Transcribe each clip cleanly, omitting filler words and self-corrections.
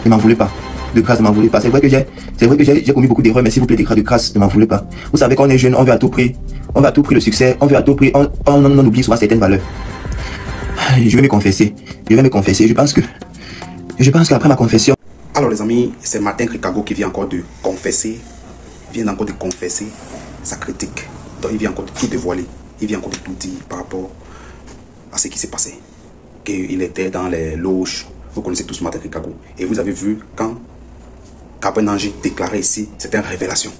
ne m'en voulez pas. De grâce, ne m'en voulez pas. C'est vrai que j'ai commis beaucoup d'erreurs, mais s'il vous plaît, de grâce, ne m'en voulez pas. Vous savez qu'on est jeune, on veut à tout prix. On veut à tout prix le succès, on veut à tout prix, on oublie souvent certaines valeurs. Je vais me confesser. Je pense qu'après ma confession... Alors les amis, c'est Martin Ricago qui vient encore de confesser. Sa critique. Donc il vient encore de tout dévoiler. Il vient encore de tout dire par rapport à ce qui s'est passé. Qu'il était dans les loges. Vous connaissez tous Martin Ricago. Et vous avez vu quand Gabriel Nanji déclarait ici, c'était une révélation.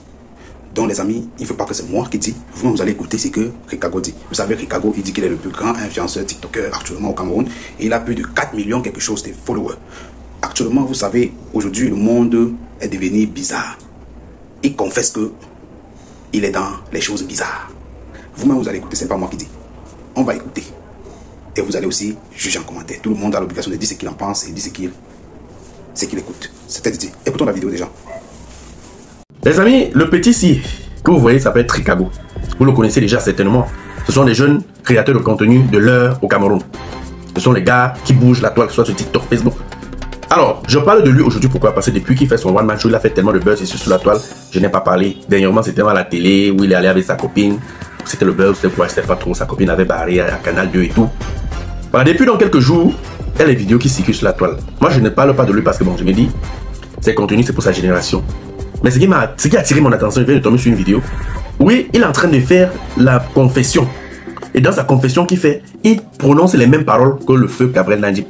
Donc les amis, il ne faut pas que c'est moi qui dis. Vous allez écouter ce que Ricago dit. Vous savez, Ricago, il dit qu'il est le plus grand influenceur TikToker actuellement au Cameroun. Et il a plus de 4 millions quelque chose de followers. Actuellement, vous savez, aujourd'hui, le monde est devenu bizarre. Il confesse que il est dans les choses bizarres. Vous-même, vous allez écouter, ce n'est pas moi qui dis. On va écouter. Et vous allez aussi juger en commentaire. Tout le monde a l'obligation de dire ce qu'il en pense et dire ce qu'il écoute. C'était dit. Écoutons la vidéo déjà. Les amis, le petit ici que vous voyez s'appelle Ricago. Vous le connaissez déjà certainement. Ce sont des jeunes créateurs de contenu de l'heure au Cameroun. Ce sont les gars qui bougent la toile, soit sur TikTok, Facebook. Alors, je parle de lui aujourd'hui, pourquoi? Parce que depuis qu'il fait son one man show, il a fait tellement de buzz ici sur la toile, je n'ai pas parlé. Dernièrement, c'était à la télé où il est allé avec sa copine. C'était le buzz, c'était quoi? C'était pas trop. Sa copine avait barré à Canal 2 et tout. Voilà, depuis dans quelques jours, il y a les vidéos qui circulent sur la toile. Moi, je ne parle pas de lui parce que bon, je me dis, ses contenus, c'est pour sa génération. Mais ce qui a attiré mon attention, je viens de tomber sur une vidéo. Oui, il est en train de faire la confession. Et dans sa confession qu'il fait, il prononce les mêmes paroles que le feu Gabriel Nanji.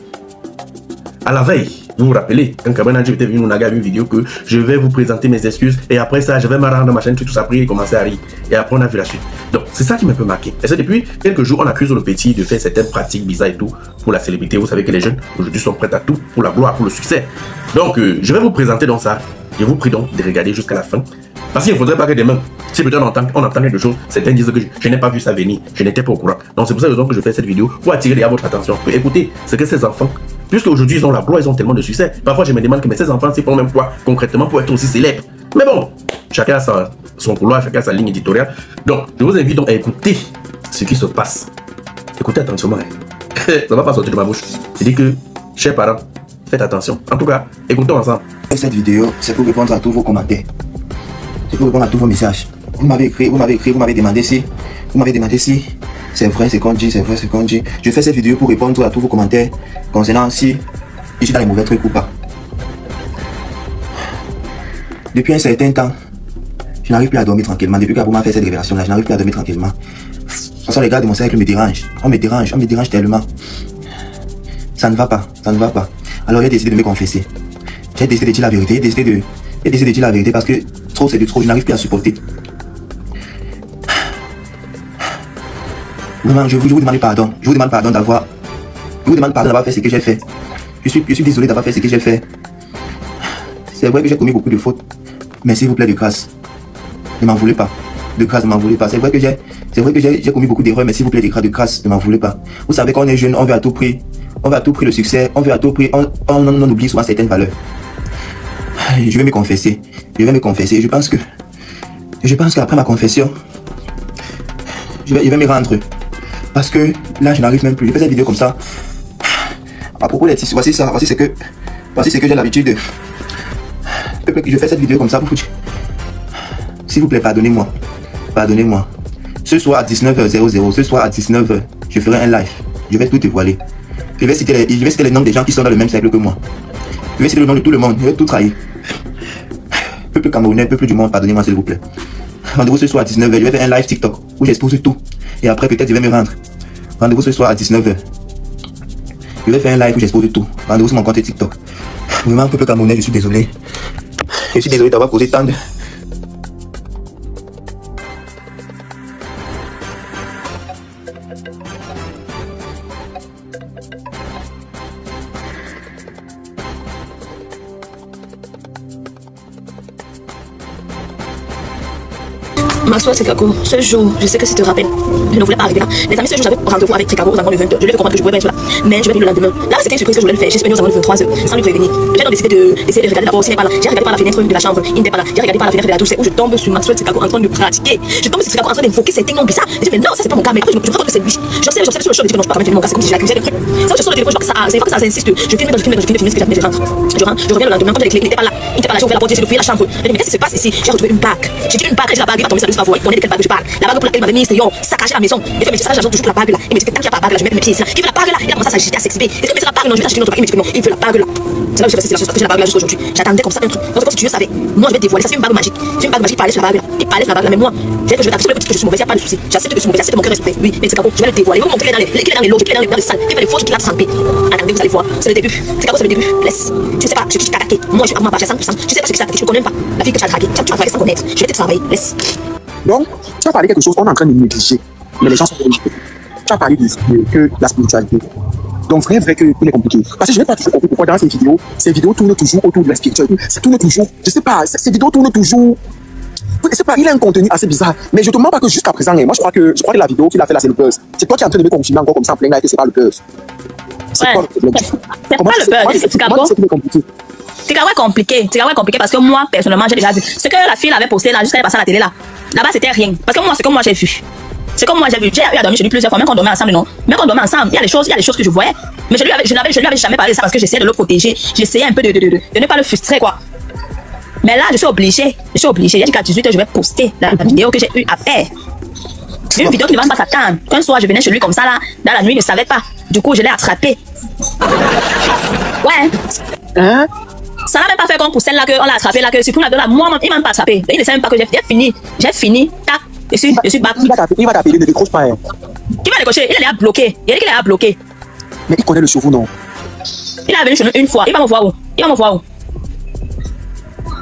À la veille, vous vous rappelez, quand Gabriel Nanji était venu nous naguer une vidéo que je vais vous présenter mes excuses et après ça, je vais me rendre dans ma chaîne, tout ça, et commencer à rire. Et après, on a vu la suite. Donc, c'est ça qui m'a un peu marqué. Et c'est depuis quelques jours, on accuse le petit de faire certaines pratiques bizarres et tout pour la célébrité. Vous savez que les jeunes, aujourd'hui, sont prêts à tout pour la gloire, pour le succès. Donc, je vais vous présenter dans ça. Je vous prie donc de regarder jusqu'à la fin. Parce qu'il ne faudrait pas que demain, si peut-être on entend quelque chose, certains disent que je n'ai pas vu ça venir, je n'étais pas au courant. Donc c'est pour ça que je fais cette vidéo, pour attirer votre attention. Écoutez, c'est que ces enfants, puisque aujourd'hui ils ont la gloire, ils ont tellement de succès. Parfois je me demande que mais ces enfants, c'est pour même quoi concrètement pour être aussi célèbres. Mais bon, chacun a son couloir, chacun a sa ligne éditoriale. Donc je vous invite donc à écouter ce qui se passe. Écoutez attentivement. Ça ne va pas sortir de ma bouche. Je dis que, chers parents, faites attention. En tout cas, écoutons ensemble. Cette vidéo, c'est pour répondre à tous vos commentaires. C'est pour répondre à tous vos messages. Vous m'avez écrit, vous m'avez demandé si c'est vrai ce qu'on dit, c'est vrai ce qu'on dit. Je fais cette vidéo pour répondre à tous vos commentaires concernant si je suis dans les mauvais trucs ou pas. Depuis un certain temps, je n'arrive plus à dormir tranquillement. Depuis qu'Abou m'a fait cette révélation-là, je n'arrive plus à dormir tranquillement. De toute façon, les gars de mon cercle me dérangent. On me dérange tellement. Ça ne va pas. Alors j'ai décidé de me confesser. J'ai décidé de dire la vérité, j'ai décidé de dire la vérité parce que trop c'est du trop, je n'arrive plus à supporter. Vraiment, je vous demande pardon. Je vous demande pardon d'avoir fait ce que j'ai fait. Je suis désolé d'avoir fait ce que j'ai fait. C'est vrai que j'ai commis beaucoup de fautes. Mais s'il vous plaît, de grâce, ne m'en voulez pas. De grâce, ne m'en voulez pas. C'est vrai que j'ai commis beaucoup d'erreurs, mais s'il vous plaît, de grâce, ne m'en voulez pas. Vous savez qu'on est jeune, on veut à tout prix. On veut à tout prix le succès, on veut à tout prix, on oublie souvent certaines valeurs. Je vais me confesser. Je pense qu'après ma confession, je vais me rendre. Parce que là, je n'arrive même plus. Je fais cette vidéo comme ça. À propos des tissus, voici ce que j'ai l'habitude de... Je fais cette vidéo comme ça pour vous dire. S'il vous plaît, pardonnez-moi. Ce soir à 19h00, je ferai un live. Je vais tout dévoiler. Je vais citer les noms des gens qui sont dans le même cercle que moi. Je vais citer le nom de tout le monde. Je vais tout trahir. Peuple camerounais, peuple du monde, pardonnez-moi s'il vous plaît. Rendez-vous ce soir à 19h. Je vais faire un live TikTok où j'expose tout. Et après, peut-être, je vais me rendre. Rendez-vous ce soir à 19h. Je vais faire un live où j'expose tout. Rendez-vous sur mon compte TikTok. Vraiment, peuple camerounais, je suis désolé. Je suis désolé d'avoir causé tant de... Maxwell Tricago, ce jour, je sais que si tu te rappelles, je ne voulais pas arriver là. Les amis, ce jour, j'avais rendez-vous avec Tricago aux environs de 20h. Je lui ai fait comprendre que je pouvais pas être là. Mais je vais venir le lendemain. Là, c'était une surprise que je voulais le faire. J'ai venu aux environs de 23h sans lui prévenir. J'ai donc décidé d'essayer de regarder d'abord s'il n'est pas là. J'ai regardé par la fenêtre de la chambre, il n'était pas là. J'ai regardé par la fenêtre de la douche, c'est où je tombe sur Maxwell Tricago en train de pratiquer. Je tombe sur Tricago en train d'invoquer certains noms bizarres. Je dis, mais non, ça c'est pas mon cas. Mais après, je me rends compte que c'est lui. J'observe sur le show, je dis, non, je peux pas mettre mon cas, c'est comme si j'accusais le truc. Ça, je sors le téléphone, je vois que ça, c'est pas que ça insiste. Je filme ce que j'avais, je rentre. Je reviens le lendemain, quand les clés, il n'était pas là. Il n'était pas là, j'ai ouvert la porte, j'ai essayé de fouiller la chambre. Je dis, mais qu'est-ce qui se passe ici? J'ai retrouvé une bague. J'ai dit une bague, j'ai la bague, il va tomber sur le travail. Il connaît de quelle bague je parle. La bague pour laquelle il m'avait mis, c'était yo, saccager la maison. Il dit, mais ça, j'attends toujours pour la bague là. Il me dit, tant qu'il n'y a pas la bague là, je vais mettre mes pieds ici. Il veut la bague là, il a commencé à s'agiter, à s'exhiber. Il dit, mais c'est la bague, non, je vais acheter une autre bague. Il me dit, non, il veut la bague là. C'est là où j'ai fait cette j'ai la bague là jusqu'aujourd'hui. J'attendais comme ça un truc. Donc c'est comme si Dieu savait. Moi, je vais dévoiler. Ça, c'est une bague magique. C'est une bague magique, il parlait sur la bague là. Il parlait sur la bague là, mais moi, je vais t'afficher que je suis mauvais, il n'y a pas de souci. J'accepte que je suis mauvais, j'accepte mon cœur respect. Oui, mais c'est comme je vais le dévoiler. Je vais vous montrer dans les loges, dans les salles. Il y a des fautes qui l'a trempé. Attendez, vous allez voir. C'est le début. C'est comme c'est le début. Laisse. Tu sais pas ce qui t'a attaqué. Moi, je vais pas m'attacher à 100%. Tu sais pas ce qui t'a attaqué. Je ne connais pas. La fille que tu as traquée. Tu vas travailler sans connaître. Je vais te travailler. Laisse. Donc, tu as parlé quelque chose, on est en train de négliger. Mais les gens sont compliqués. Tu as parlé que la spiritualité. Donc, vrai qu'il est compliqué. Parce que je n'ai pas toujours compris pourquoi dans ces vidéos tournent toujours autour de la spiritualité. Ça tourne toujours, je sais pas, ces vidéos tournent toujours. Je sais pas, il a un contenu assez bizarre. Mais je te mens pas que jusqu'à présent, moi je crois que la vidéo qu'il a fait là, c'est le buzz. C'est toi qui es en train de me confirmer encore comme ça en plein live que c'est pas le buzz. C'est pas le buzz. C'est pas le buzz. C'est compliqué. C'est compliqué parce que moi, personnellement, j'ai déjà vu. Ce que la fille avait posté là, jusqu'à passer à la télé là, là-bas c'était rien. Parce que moi, c'est comme moi j'ai vu. C'est comme moi j'ai vu. J'ai eu à dormir chez lui plusieurs fois, même quand on dormait ensemble, non. Même quand on dormait ensemble, il y a des choses que je voyais. Mais je lui avais jamais parlé de ça parce que j'essayais de le protéger. J'essayais un peu de ne pas le frustrer, quoi. Mais là, je suis obligée. J'ai dit qu'à 18h, je vais poster la vidéo que j'ai eu à faire. Une vidéo qui ne va pas s'attendre. Qu'un soir, je venais chez lui comme ça, là, dans la nuit, il ne savait pas. Du coup, je l'ai attrapé. Ouais. Hein? Ça n'a même pas fait comme pour celle-là qu'on l'a attrapé, là, que surtout là, moi, il m'a même pas attrapé. Il ne sait même pas que j'ai fini. J'ai fini. Tac. Je suis back. Il va t'appeler, ne décroche pas. Hein. Qui va décrocher? Il est bloqué. Il a dit qu'il est bloqué. Mais il connaît le chevaux, non? Il est venu chez nous une fois. Il va me voir où?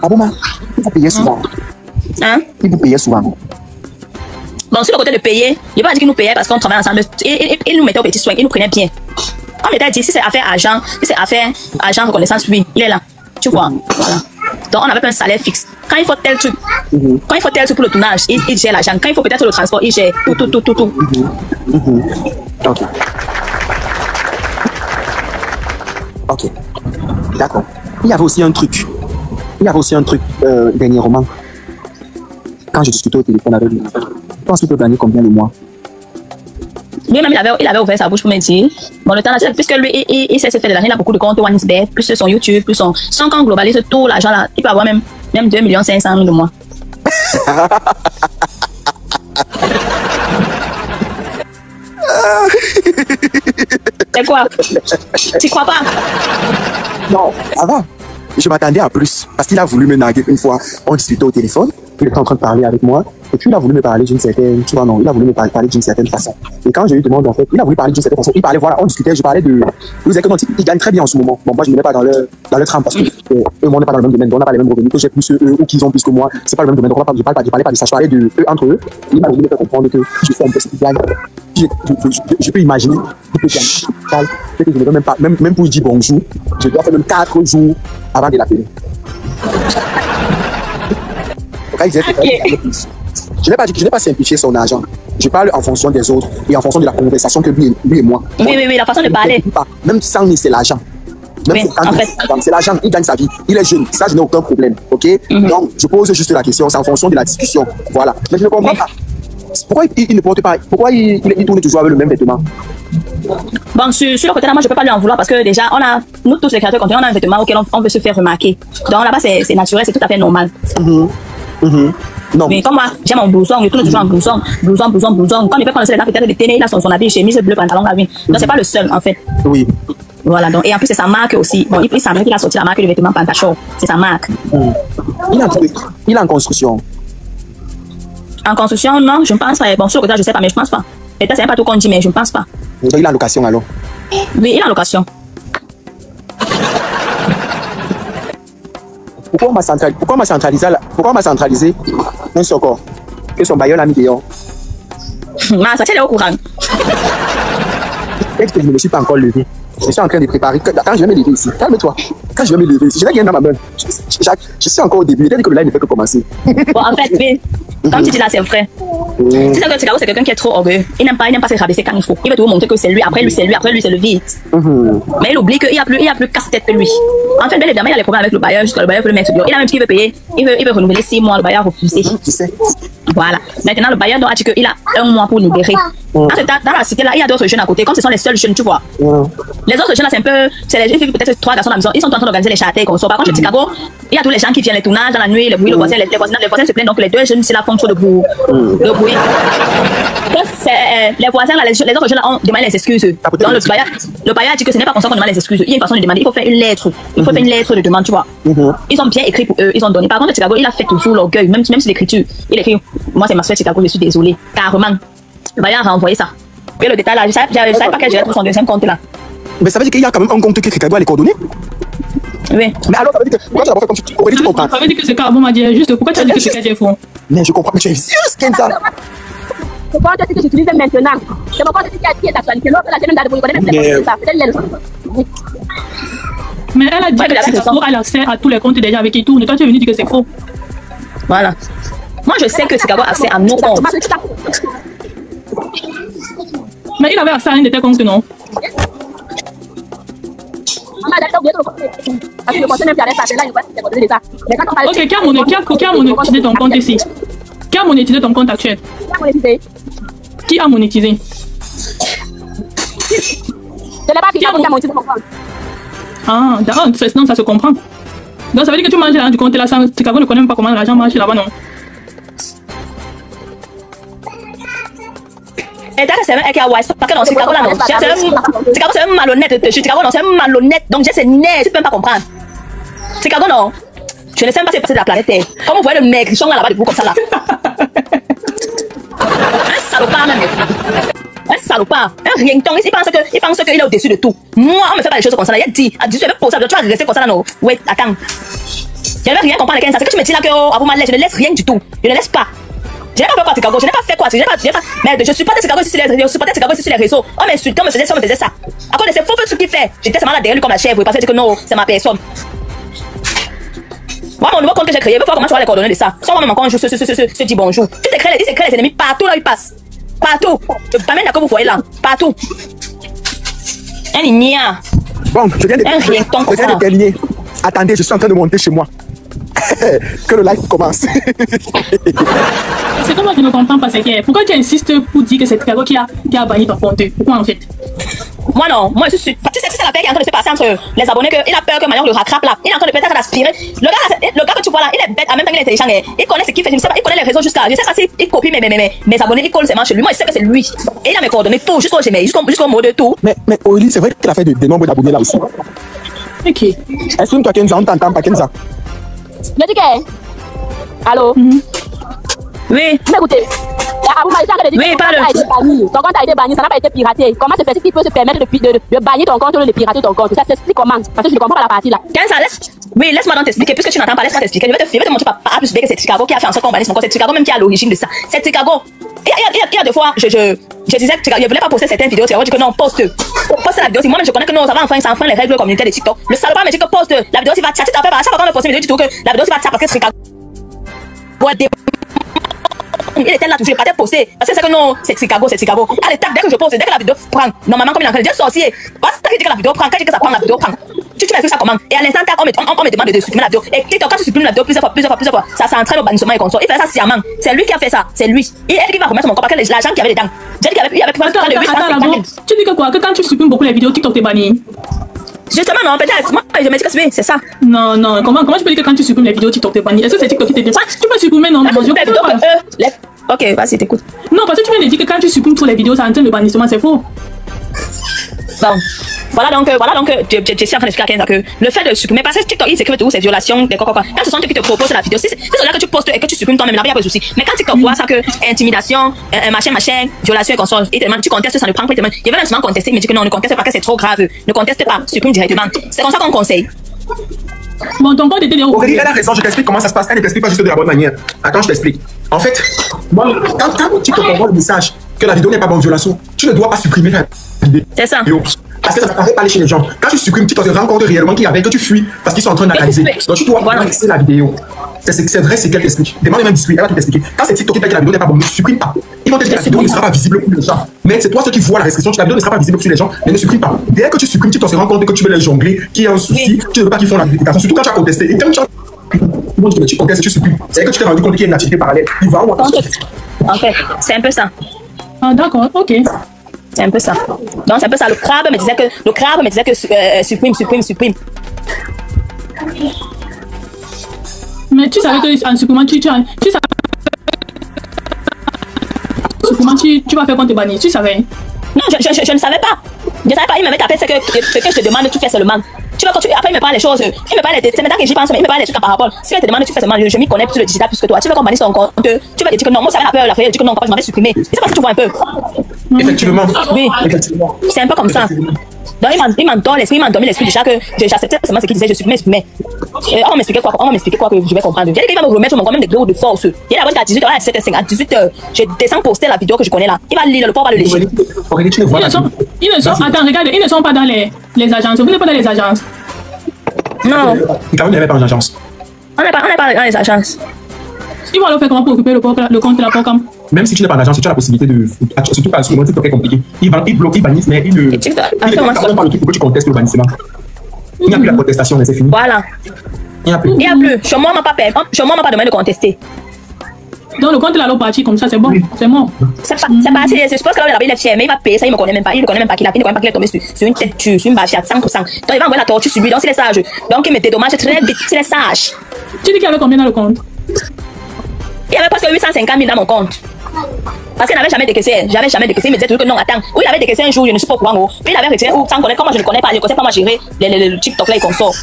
Ah bon, il vous payait souvent. Hein? Il vous payait souvent. Bon, sur le côté de payer, je ne vais pas dire qu'il nous payait parce qu'on travaillait ensemble. Il nous mettait au petit soin, il nous prenait bien. On m'était dit, si c'est affaire argent, reconnaissance, oui, il est là. Tu vois? Voilà. Donc, on n'avait pas un salaire fixe. Quand il faut tel truc, pour le tournage, il gère l'argent. Quand il faut peut-être le transport, il gère tout. Ok. D'accord. Il y avait aussi un truc dernièrement. Quand je discutais au téléphone avec lui, je pense qu'il peut gagner combien de mois? Lui-même, il avait ouvert sa bouche pour me dire, bon, le temps, puisque lui, il sait se faire de l'argent, il a beaucoup de comptes OneXBet, plus son YouTube, plus son compte globalise tout l'argent là, il peut avoir même 2 500 000 de mois. C'est quoi? Tu crois pas? Non, ça va. Je m'attendais à plus, parce qu'il a voulu me narguer une fois. On discutait au téléphone, il était en train de parler avec moi, et puis il a voulu me parler d'une certaine, tu vois, non, il a voulu me parler d'une certaine façon. Et quand je lui demande, en fait, il a voulu parler d'une certaine façon, il parlait, voilà, on discutait, je parlais de, vous savez que non, il gagne très bien en ce moment. Bon, moi, je ne me mets pas dans le tram, parce que eux, on n'est pas dans le même domaine, on n'a pas les mêmes revenus, que j'ai plus eux, ou qu'ils ont plus que moi, c'est pas le même domaine, donc je parlais pas de ça, je parlais de eux entre eux, et il m'a voulu me faire comprendre que je fais un peu ce qu'il gagne. Je peux imaginer, que je ne dois même pas, même pour dire bonjour, je dois faire même 4 jours avant de l'appeler. Je n'ai pas simplifié son argent. Je parle en fonction des autres et en fonction de la conversation que lui et moi. Oui, la façon de parler. Même sans c'est l'argent. Même c'est l'argent, il gagne sa vie. Il est jeune, ça je n'ai aucun problème. Ok? Donc je pose juste la question, c'est en fonction de la discussion. Voilà. Mais je ne comprends pas. Pourquoi il ne porte pas? Pourquoi il tourne toujours avec le même vêtement? Bon, sur le côté là, moi je peux pas lui en vouloir parce que déjà, nous tous les créateurs de contenu, on a un vêtement auquel on veut se faire remarquer. Donc là-bas, c'est naturel, c'est tout à fait normal. Non. Mais comme moi, j'ai mon blouson, je tourne toujours en blouson. Quand il peut prendre les dents, peut-être des ténés, il a son habit, chemise bleue, pantalon gravin. Donc c'est pas le seul en fait. Oui. Voilà, donc, et en plus c'est sa marque aussi. Bon, il semble qu'il a sorti la marque de vêtements Pantachor. C'est sa marque. Il est en construction. En construction, non, je ne pense pas. Bon, sur le côté, je sais pas, mais je pense pas. Peut-être c'est pas tout qu'on dit, mais je ne pense pas. Donc il est en location alors? Oui, il est en location. Pourquoi on m'a centralisé un socor que son bailleur l'a mis dehors? Ça tient au courant. Peut-être que je ne me suis pas encore levé. Je suis en train de préparer. Quand je vais me lever ici, calme-toi. quand je vais me lever, si je n'ai rien dans ma main, je suis encore au début. Il a dit que le live ne fait que commencer. Bon, en fait, oui. Comme tu dis là, c'est vrai. Tu sais que Chicago, c'est quelqu'un qui est trop orgueilleux. Il n'aime pas se rabaisser quand il faut. Il veut toujours montrer que c'est lui. Après lui, c'est lui. Après lui, c'est le vide. Mais il oublie qu'il y a plus casse-tête que lui. En fait, bien évidemment, il y a les problèmes avec le bailleur jusqu'à le bailleur veut le mettre dehors. Il a même dit qu'il veut payer. Il veut renouveler 6 mois. Le bailleur a refusé. Tu sais. Voilà. Maintenant, le bailleur a dit qu'il a 1 mois pour libérer. Dans la cité là, il y a d'autres jeunes à côté. Comme ce sont les seuls jeunes, tu vois. Les autres jeunes là, c'est un peu. C'est les jeunes, peut-être 3 garçons à la maison. Ils sont en train d'organiser les châtaix qu'on sort. Par contre, chez Chicago, il y a tous les gens qui viennent les tournages dans la nuit, le bruit, le voisin, les voisins se plaignent. Donc, les 2 jeunes, c'est là, font trop de bruit. Le bruit. Donc, les voisins, là, les autres jeunes là, ont demandé les excuses. Donc, le bailleur a dit que ce n'est pas comme ça qu'on demande les excuses. Il y a une façon de demander. Il faut faire une lettre. Il faut faire une lettre de demande, tu vois. Ils ont bien écrit pour eux. Ils ont donné. Par contre, Chicago, il a fait toujours l'orgueil. Même si l'écriture, il écrit moi, c'est Maxwell Chicago, je suis désolé. Carrément. Le bailleur a envoyé ça. Et le détail là, je savais pas qu'elle gérait pour son deuxième compte là. Mais ça veut dire qu'il y a quand même un compte que Chicago a les coordonnées. Oui. Mais alors, ça veut dire que pourquoi tu n'as pas fait comme tu aurais dit, tu comprends. Ça veut dire que c'est Carbo m'a dit juste pourquoi tu as dit que c'était faux. Mais je comprends, mais tu es vieux, Kenza. Le compte aussi que j'utilise maintenant. C'est mon compte aussi qui est d'actualité. L'autre, la chaîne vous connaissez ça. Peut-être les mais elle a dit que Chicago a l'accès à tous les comptes déjà avec et tout. Mais toi, tu es venu dire que c'est faux. Voilà. Moi, je sais que Chicago a accès à nos comptes. Mais il avait accès à un de tes comptes, non? Ok, qui a monétisé ton compte ici? Qui a monétisé ton compte actuel? Qui a monétisé? Je n'ai pas qui a monétisé mon compte. Ah, d'accord, non, ça se comprend. Donc ça veut dire que tu manges l'argent du compte là, Chicago ne connaît même pas comment l'argent marche là-bas, non? Et t'as c'est un wise parce que dans Chicago là non. Chicago c'est un malhonnête. Chicago non, c'est un malhonnête. Donc j'ai ses nerfs, tu peux même pas comprendre. Chicago non. Je ne sais même pas si c'est passé de la planète Terre. Comme vous voyez le mec, ils sont là-bas debout comme ça là. Un salopard même. Un salopard. Un rien ton. Il pense qu'il est au-dessus de tout. Moi, on me fait pas des choses comme ça là. Il a dit, à 18 pour ça, tu vas rester comme ça là non. Wait, attends. Je ne vais rien comprendre avec ça. C'est que tu me dis là que oh, je ne laisse rien du tout. Je ne laisse pas. Je n'ai pas fait quoi Chicago, je n'ai pas fait quoi, mais je suis pas de Chicago sur les réseaux. On m'insultait, on me faisait ça. À cause de ces faux trucs qu'il fait, j'étais seulement là derrière lui comme la chèvre, parce que je dis que non, c'est ma personne. Moi, mon nouveau compte que j'ai créé, il faut voir comment tu vas les coordonnées de ça. Sans moi, même quand je se dit bonjour. Tu t'écris les ennemis partout là, ils passent. Partout. Je t'amène là que vous voyez là, partout. Un igna. Bon, je viens de terminer. Attendez, je suis en train de monter chez moi. Que le live commence. C'est comment je ne comprends pas, c'est que pourquoi tu insistes pour dire que c'est Chicago qui a banni ton compte? Pourquoi en fait? Moi non, moi je suis. Tu sais, c'est la paix qui est en train de se passer entre les abonnés, qu'il a peur que Marion le rattrape là. Il est en train de peut-être d'aspirer. Le gars que tu vois là, il est bête en même temps qu'il est intelligent. Il connaît ce qu'il fait, je ne sais pas, il connaît les réseaux jusqu'à. Je sais pas s'il copie mes abonnés, il colle ses manches chez lui. Moi je sais que c'est lui. Et il a mes coordonnées tout, jusqu'au Gmail, jusqu'au mot de tout. Mais Aurélie, c'est vrai qu'elle a fait des nombres d'abonnés là aussi. Ok. Exprime-toi Kenza, on t'entend pas Kenza. Je dis que. Allô? Oui. Écoutez. Oui, parle. Ton compte a été banni, ça n'a pas été piraté. Comment se fait-il qu'il peut se permettre de bannir ton compte ou de pirater ton compte? Ça s'explique comment? Parce que je ne comprends pas la partie là. Oui, laisse-moi donc t'expliquer. Puisque tu n'entends pas, laisse-moi t'expliquer. Je vais te montrer par A plus B que c'est Chicago qui a fait en sorte qu'on bannisse mon compte. C'est Chicago même qui est à l'origine de ça. C'est Chicago. Il y a des fois, je disais que je voulais pas poster certaines vidéos. Chicago dit que non, poste la vidéo. Si moi-même je connais que non, ça va enfreindre les règles communautaires de TikTok. Le salopard me dit que poste la vidéo, il va tchatter. À chaque fois qu'on me poste une vidéo, tu trouves que la vidéo, il va tchatter parce que Chicago. Il était là toujours, il pas posté. Parce que c'est que non, c'est Chicago. Allez, tac, dès que je pose, dès que la vidéo prend, normalement, comme il est en train de dire sorcier. Parce que dès que la vidéo prend, quand je dis que ça prend, la vidéo prend. Tu m'expliques ça comment? Et à l'instant, on me demande de supprimer la vidéo. Et quand tu supprimes la vidéo plusieurs fois, ça s'entraîne au bannissement et comme ça. Il fait ça sciemment. C'est lui qui a fait ça. C'est lui. Et elle qui va remettre mon compte parce que l'argent qu'il y avait dedans. J'ai dit qu'il y avait plus de 8 francs. Tu dis que quoi? Que quand tu supprimes beaucoup les vidéos, TikTok t'es banni? Justement, non, peut-être. Moi, je me dis que c'est ça. Non, comment je peux dire que quand tu supprimes les vidéos, TikTok t'es banni? Est-ce que c'est TikTok qui t'est banni? Tu peux supprimer, non? Ok, vas-y, t'écoutes. Non, parce que tu viens de dire que quand tu supprimes toutes les vidéos, ça entraîne le bannissement, c'est faux. Bon. Voilà donc, je suis en train d'expliquer à que le fait de supprimer, parce que TikTok, il s'écrit de où c'est violation, des quoi. Quand ce sont eux qui te proposent la vidéo, si c'est là que tu postes et que tu supprimes toi-même, là, il n'y a pas de souci. Mais quand TikTok voit ça que intimidation, machin, violation et consort, et tu contestes, ça ne prend pas, il veut même souvent contester, il me dit que non, ne conteste pas, que c'est trop grave, ne conteste pas, supprime directement. C'est comme ça qu'on conseille. Bon, ton compte était là. Aurélie, elle a raison, je t'explique comment ça se passe. Elle ne t'explique pas juste de la bonne manière. Attends, je t'explique. En fait, moi, quand tu te envoies le message que la vidéo n'est pas bonne violation, tu ne dois pas supprimer la vidéo. C'est ça. Parce que ça ne paraît pas aller chez les gens. Quand tu supprimes, tu te rends compte réellement qu'il y avait que tu fuis parce qu'ils sont en train d'analyser. Donc tu dois laisser la vidéo. C'est vrai, c'est qu'elle t'explique. Demande même discuter, elle va tout t'expliquer. Quand c'est TikTok qui dit que la vidéo n'est pas bonne, ne supprime pas. Ils vont te dire que la vidéo ne sera pas visible pour les gens. Mais c'est toi ceux qui voient la restriction, la vidéo ne sera pas visible pour les gens, mais ne supprime pas. Dès que tu supprimes, tu te rends compte que tu veux les jongler, qu'il y a un souci, tu ne veux pas qu'ils font la vérification, surtout quand tu as contesté. Et quand tu contestes, tu supprimes. C'est que tu t'es rendu compte qu'il y a une activité parallèle. Il va ou en fait, c'est un peu ça. Ah, d'accord, ok. C'est un peu ça. Donc, c'est un peu ça. Le crabe me disait que supprime. Mais tu savais que en supprimant, tu vas faire quand tu bannis, tu savais? Non, je ne savais pas. Je ne savais pas. Il m'avait tapé ce que je te demande, tu fais seulement. Tu vois, après, il me parle des choses. Il me parle des. C'est maintenant que j'y pense, mais il me parle des trucs par rapport. Si elle te demande, tu fais seulement. Je m'y connais plus sur le digital plus que toi. Tu veux qu'on bannisse son compte. Tu vas dire que non, moi, ça va la peur, la faire. Je dis que non, papa, je m'en vais supprimer. C'est pas si tu vois un peu. Effectivement. Oui. C'est un peu comme ça. Donc, il m'endort l'esprit, il m'endormit l'esprit déjà que j'acceptais seulement ce qu'il disait, je supprimais. On m'expliquait quoi que je vais comprendre. Il dit qu'il va me remettre mon même de gros de force. Il a qu'à 18h, à 17h, à 18h, je descends poster la vidéo que je connais là. Il va lire, le pauvre va le lécher. Attends, regarde, ils ne sont pas dans les agences. Vous n'êtes pas dans les agences. Non. Car vous n'êtes pas en agence. On n'est pas dans les agences. Ils vont alors faire comment pour occuper le compte de la Procam? Même si tu n'es pas en agence, tu as la possibilité de. Surtout pas sur le TikTok est compliqué. Ils bloquent, ils bannissent, mais ils ne. Ils ne pas le truc pour que tu contestes le bannissement. Il n'y a plus la protestation, mais c'est fini. Voilà. Il n'y a plus. Il n'y a plus. Chez moi, on m'a pas demandé de contester. Donc le compte est parti comme ça, c'est bon. Oui. C'est bon. C'est parti. Je suppose que là, il est fier, mais il va payer ça, il ne me connaît même pas. Il ne connaît même pas qu'il est tombé sur une tête, sur une bâche à 100%. Donc il va envoyer la tortue sur lui. Donc s'il est sage. Donc il me dédommage très vite. S'il est sage. Tu dis qu'il y avait combien dans le compte? Il y avait presque 850 000 dans mon compte. Parce qu'il n'avait jamais décaissé. Il me disait toujours que non, attends. Ou il avait décaissé un jour, je ne sais pas pourquoi. Puis il avait retiré, ou sans connaître, comme moi je ne connais pas, je ne sais pas comment gérer le TikTok là et consort.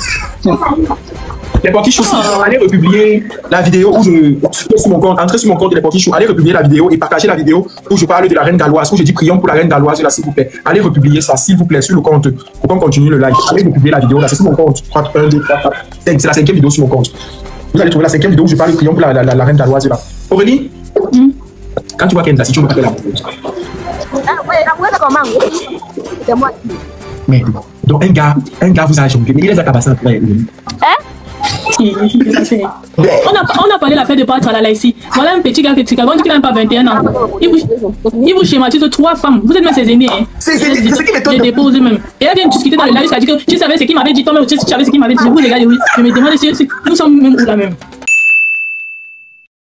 Les petits choux, allez republier la vidéo où sur mon compte, entrez sur mon compte les petits choux, allez republier la vidéo et partager la vidéo où je parle de la reine galloise, où je dis prions pour la reine galloise là, s'il vous plaît. Allez republier ça, s'il vous plaît, sur le compte pour qu'on continue le live. Allez republier la vidéo là, c'est sur mon compte. 1, 2, 3, 4, 5, c'est la 5e vidéo sur mon compte. Vous allez trouver la 5e vidéo où je parle de prions pour la reine galloise là. Aurélie, quand tu vois qu'il y a une situation, tu peux pas C'est moi. Mais donc un gars vous a jonglé, mais il les a tabassés après. On a parlé de la fête de Pâques là ici. Voilà un petit gars qui dit qu'il n'a même pas 21 ans. Il vous schématise 3 femmes. Vous êtes même ses aînés. C'est ce qui m'étonne. Je dépose même. Et là, vient discuter dans le live. Il a dit que tu savais ce qu'il m'avait dit. Toi même, tu savais ce qu'il m'avait dit. Je vous regarde, oui. Je me demande si nous sommes même où là même.